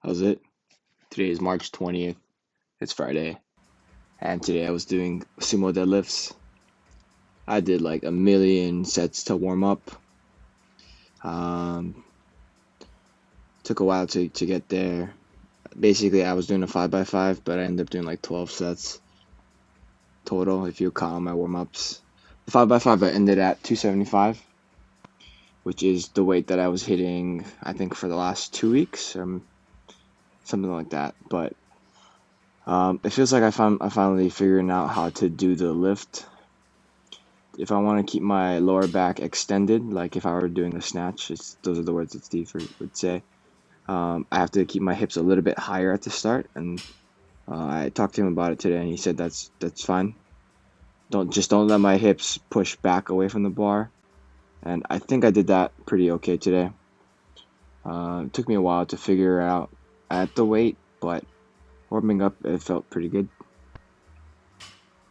How's it? Today is March 20th. It's Friday. And today I was doing sumo deadlifts. I did like a million sets to warm up. Um, Took a while to get there. Basically, I was doing a 5x5, but I ended up doing like 12 sets total if you count my warm ups. The 5x5 I ended at 275, which is the weight that I was hitting, I think, for the last 2 weeks, something like that. But it feels like I'm finally figuring out how to do the lift. If I want to keep my lower back extended, like if I were doing a snatch, those are the words that Steve would say. I have to keep my hips a little bit higher at the start, and I talked to him about it today, and he said that's fine. Don't let my hips push back away from the bar, and I think I did that pretty okay today. It took me a while to figure out at the weight, but warming up it felt pretty good.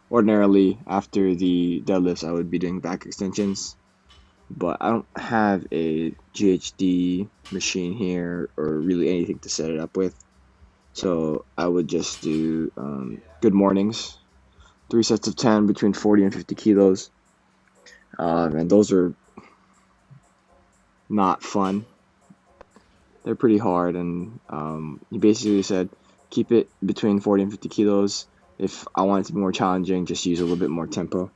Ordinarily, after the deadlifts, I would be doing back extensions, but I don't have a GHD machine here or really anything to set it up with. So I would just do good mornings, 3 sets of 10 between 40 and 50 kilos. And those are not fun. They're pretty hard. And he basically said, keep it between 40 and 50 kilos. If I want it to be more challenging, just use a little bit more tempo.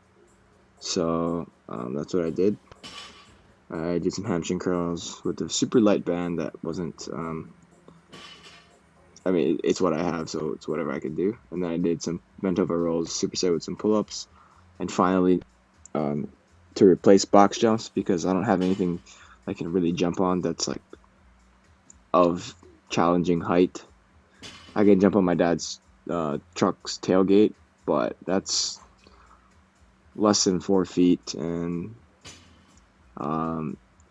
So that's what I did. I did some hamstring curls with a super light band that wasn't, it's what I have, so it's whatever I could do. And then I did some bent over rows, superset with some pull-ups. And finally, to replace box jumps, because I don't have anything I can really jump on that's like of challenging height. I can jump on my dad's truck's tailgate, but that's less than 4 feet, and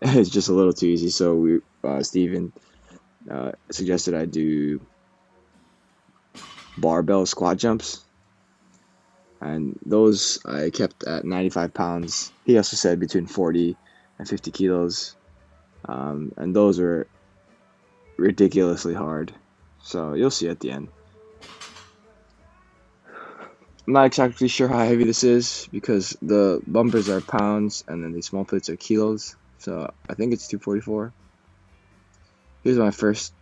it's just a little too easy. So Steven suggested I do barbell squat jumps, and those I kept at 95 pounds. He also said between 40 and 50 kilos, and those are ridiculously hard. So you'll see at the end. I'm not exactly sure how heavy this is because the bumpers are pounds and then the small plates are kilos. So I think it's 244. Here's my first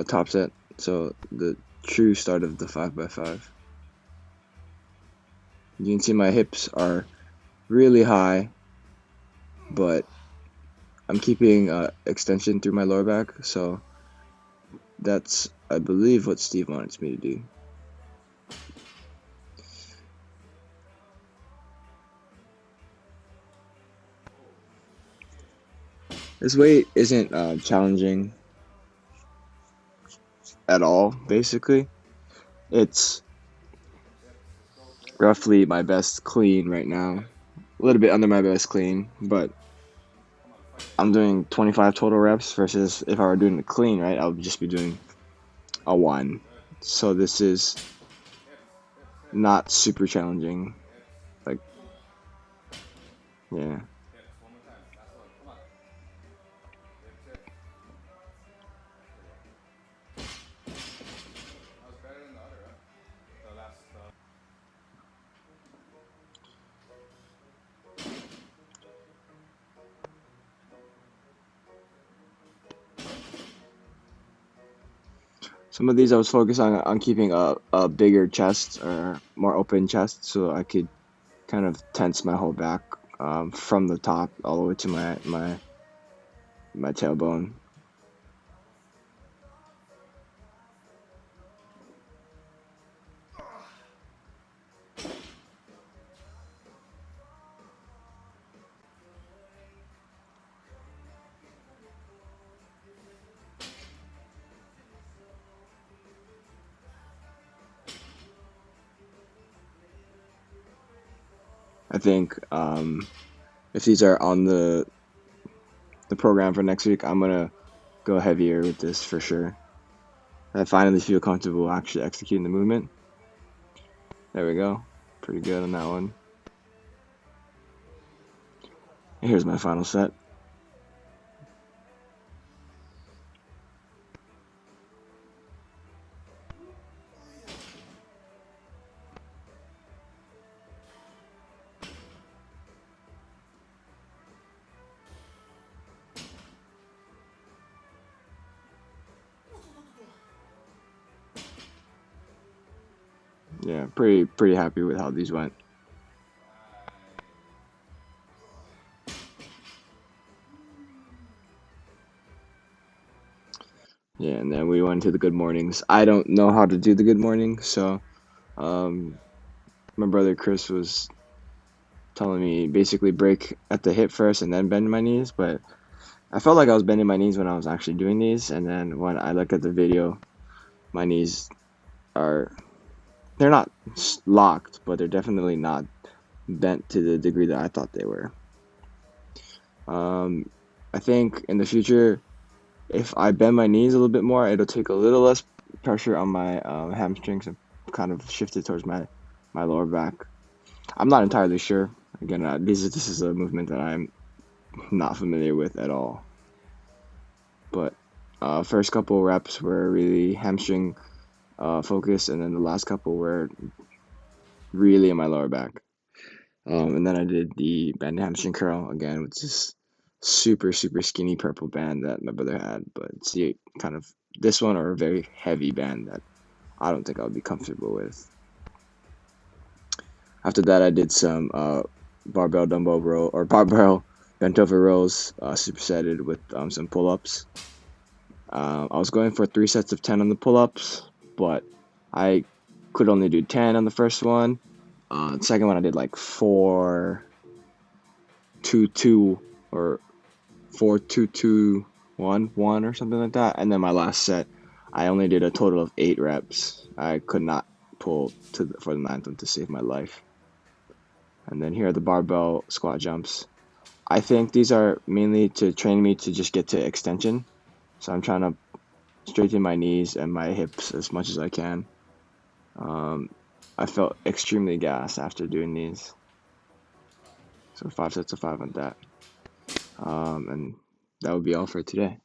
top set. So the true start of the 5x5. You can see my hips are really high, but I'm keeping extension through my lower back. So that's, I believe, what Steve wants me to do. This weight isn't challenging at all, basically. It's roughly my best clean right now. A little bit under my best clean, but I'm doing 25 total reps versus if I were doing the clean, right, I would just be doing a 1. So this is not super challenging. Like, yeah. Some of these I was focused on keeping a bigger chest or more open chest so I could kind of tense my whole back from the top all the way to my tailbone. I think if these are on the program for next week, I'm gonna go heavier with this for sure. I finally feel comfortable actually executing the movement. There we go. Pretty good on that one. And here's my final set. yeah, pretty happy with how these went. Yeah, and then we went to the good mornings. I don't know how to do the good morning, so um, my brother Chris was telling me basically break at the hip first and then bend my knees, but I felt like I was bending my knees when I was actually doing these, and then when I look at the video, my knees are, they're not locked, but they're definitely not bent to the degree that I thought they were. I think in the future, if I bend my knees a little bit more, it'll take a little less pressure on my hamstrings and kind of shift it towards my lower back. I'm not entirely sure. Again, this is a movement that I'm not familiar with at all. But first couple reps were really hamstring focused, and then the last couple were really in my lower back. And then I did the band hamstring curl again, which is super skinny purple band that my brother had, but it's the kind of this one or a very heavy band that I don't think I would be comfortable with. After that, I did some barbell dumbbell row or barbell bent over rows, supersetted with some pull-ups. I was going for 3 sets of 10 on the pull-ups, but I could only do 10 on the first one. The second one I did like 4, 2, 2, or 4, 2, 2, 1, 1 or something like that. And then my last set, I only did a total of 8 reps. I could not pull for the 9th one to save my life. And then here are the barbell squat jumps. I think these are mainly to train me to just get to extension. So I'm trying to straighten my knees and my hips as much as I can. I felt extremely gassed after doing these. So 5 sets of 5 on that. And that would be all for today.